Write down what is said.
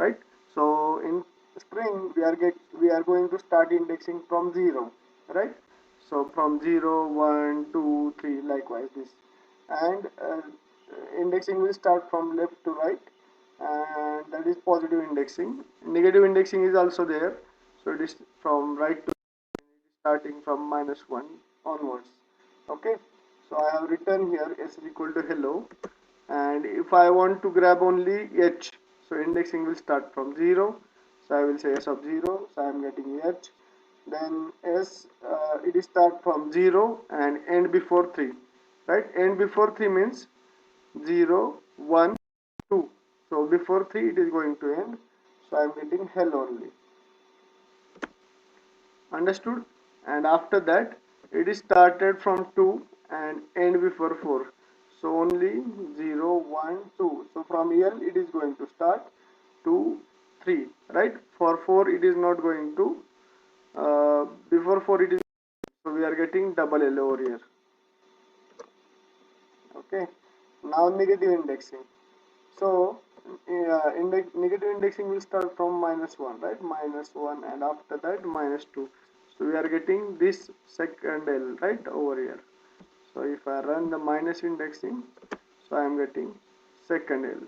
right? So in string we are going to start indexing from 0, right? So from 0, 1, 2, 3, likewise this, and indexing will start from left to right, and that is positive indexing. Negative indexing is also there, so it is from right to starting from -1 onwards. Okay, so I have written here s is equal to hello, and if I want to grab only h, so indexing will start from 0, so I will say s of 0, so I am getting h. Then s, it is start from 0 and end before 3, right? End before 3 means 0, 1, 2, so before 3 it is going to end, so I am getting hell only. Understood? And after that it is started from 2 and end before 4, so only 0, 1, 2, so from here it is going to start 2, 3, right? For 4 it is not going to, before 4 it is, so we are getting double L over here. Okay, now negative indexing. So negative indexing will start from -1, right? -1, and after that -2. So we are getting this second L right over here. So if I run the minus indexing, so I am getting second L.